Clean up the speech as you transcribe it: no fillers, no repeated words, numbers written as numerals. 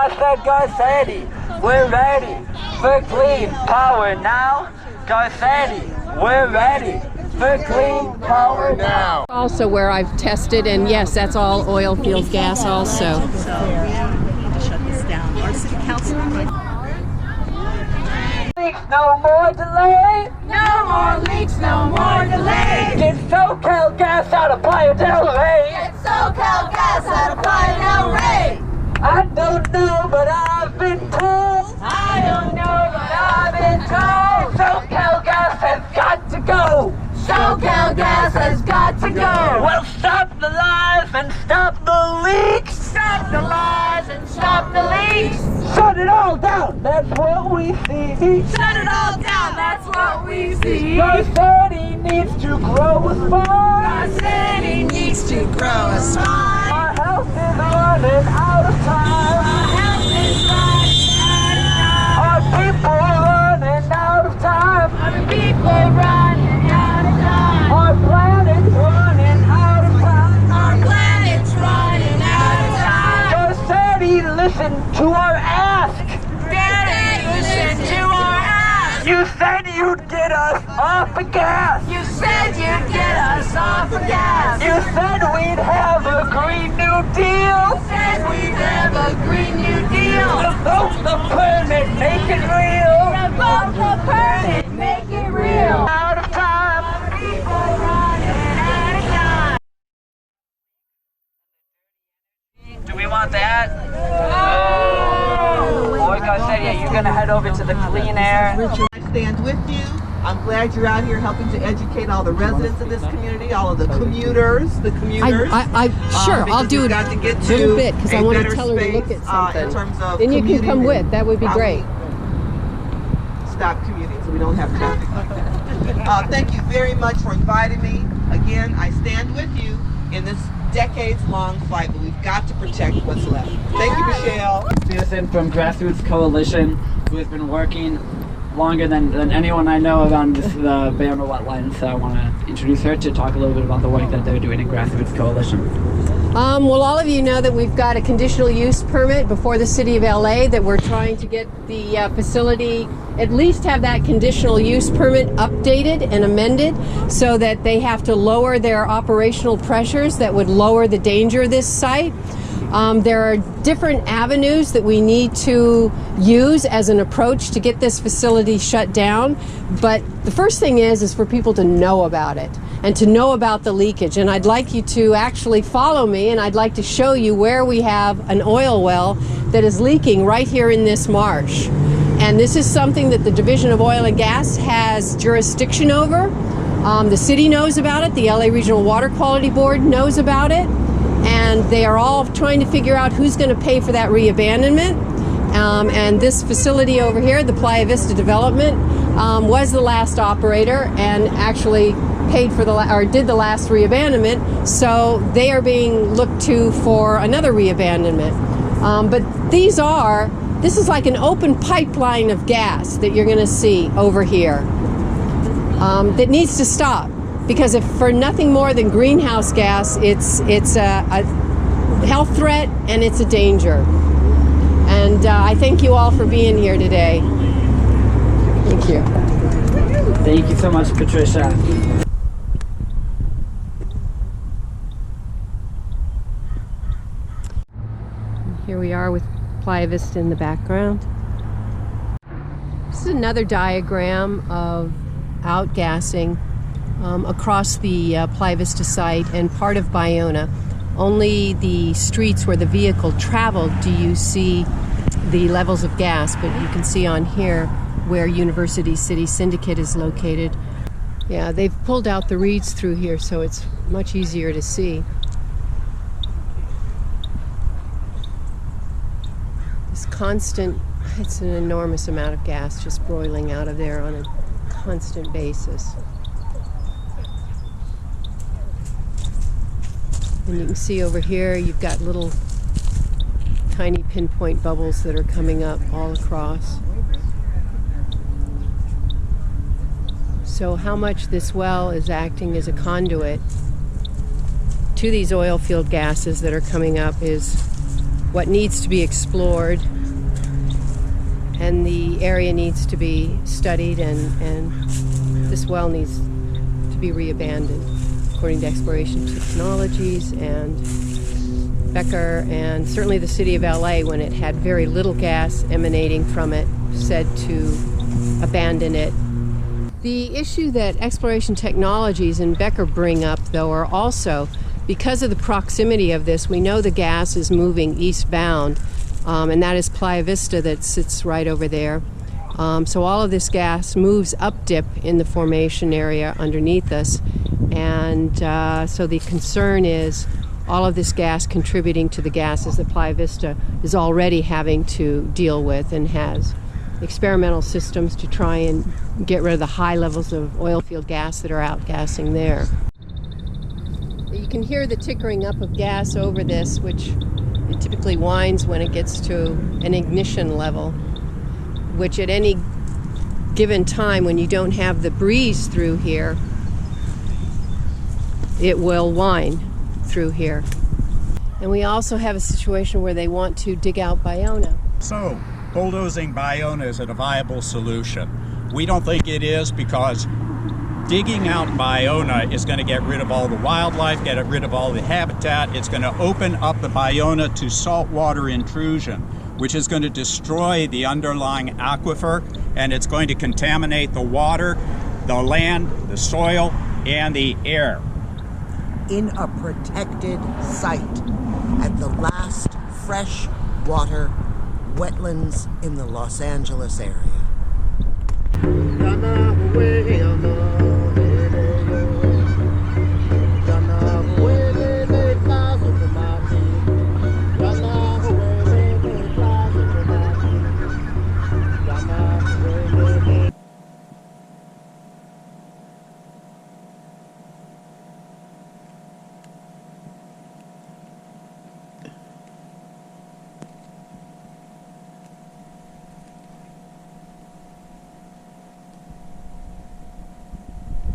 I said Garcetti, we're ready for clean power now. Garcetti, we're ready for clean power now. Also where I've tested, and yes, that's all oil field gas also. So yeah, we need to shut this down. Our city council. No more delay. No more leaks, no more delays. Get SoCalGas out of Playa del Rey. Get SoCalGas out of Playa del Rey. I don't know, but I've been told. I don't know, but I've been told. SoCalGas has got to go. SoCalGas has got to go. Well, stop the lies and stop the leaks. Stop the lies and stop the leaks. Shut it all down, that's what we see. Shut it all down, that's what we see. Our city needs to grow a spine. Our city needs to grow a spine. Our health is running out of time. Our health is running out Our people running out of time. of time. Our people running out of time. Our planet's running out of time. Our planet's running out of time. Our city, listen to our ask. Daddy, listen to our ask. You said you'd get us off the gas. You said you'd get us off of gas. You said we'd have a Green New Deal. Said we'd have a Green New Deal. Revoke the permit, make it real. Revoke the permit, make it real. Out of time. People running out of time. Do we want that? Oh, boy, Garcetti, you're gonna head over to the clean air. I stand with you. I'm glad you're out here helping to educate all the residents of this community, all of the commuters, Sure, I'll do it got to get a little bit because I want to better tell her to look space, at something. in terms of Then you can come commuting with. That would be how great. we Stop commuting so we don't have traffic like that. Thank you very much for inviting me. Again, I stand with you in this decades-long fight, but we've got to protect what's left. Thank you, Michelle. Citizen from Grassroots Coalition, who has been working longer than anyone I know around the Ballona Wetlands. So I want to introduce her to talk a little bit about the work that they're doing in Grassroots Coalition. Well, all of you know that we've got a conditional use permit before the city of LA that we're trying to get the facility, at least have that conditional use permit updated and amended so that they have to lower their operational pressures that would lower the danger of this site. There are different avenues that we need to use as an approach to get this facility shut down, but the first thing is for people to know about it and to know about the leakage. And I'd like you to actually follow me, and I'd like to show you where we have an oil well that is leaking right here in this marsh. And this is something that the Division of Oil and Gas has jurisdiction over. The city knows about it, the LA Regional Water Quality Board knows about it, and they are all trying to figure out who's going to pay for that reabandonment. And this facility over here, the Playa Vista Development, was the last operator and actually paid for did the last reabandonment. So they are being looked to for another reabandonment. But this is like an open pipeline of gas that you're going to see over here that needs to stop. Because if for nothing more than greenhouse gas, it's a health threat and it's a danger. And I thank you all for being here today. Thank you. Thank you so much, Patricia. Here we are with Playa Vista in the background. This is another diagram of outgassing across the Playa Vista site and part of Ballona. Only the streets where the vehicle traveled do you see the levels of gas, but you can see on here where University City Syndicate is located. Yeah, they've pulled out the reeds through here, so it's much easier to see. This constant, it's an enormous amount of gas just broiling out of there on a constant basis. And you can see over here, you've got little tiny pinpoint bubbles that are coming up all across. So how much this well is acting as a conduit to these oil field gases that are coming up is what needs to be explored, and the area needs to be studied, and this well needs to be reabandoned according to exploration technologies and Becker, and certainly the city of LA, when it had very little gas emanating from it, said to abandon it. The issue that exploration technologies and Becker bring up, though, are also, because of the proximity of this, we know the gas is moving eastbound, and that is Playa Vista that sits right over there. So all of this gas moves up dip in the formation area underneath us, and so the concern is all of this gas contributing to the gases that Playa Vista is already having to deal with, and has experimental systems to try and get rid of the high levels of oil field gas that are outgassing there. You can hear the tickering up of gas over this, which it typically winds when it gets to an ignition level, which at any given time when you don't have the breeze through here, it will whine through here. And we also have a situation where they want to dig out Ballona. So, bulldozing Ballona is a viable solution. We don't think it is, because digging out Ballona is going to get rid of all the wildlife, get rid of all the habitat. It's going to open up the Ballona to saltwater intrusion, which is going to destroy the underlying aquifer, and it's going to contaminate the water, the land, the soil, and the air. In a protected site at the last freshwater wetlands in the Los Angeles area.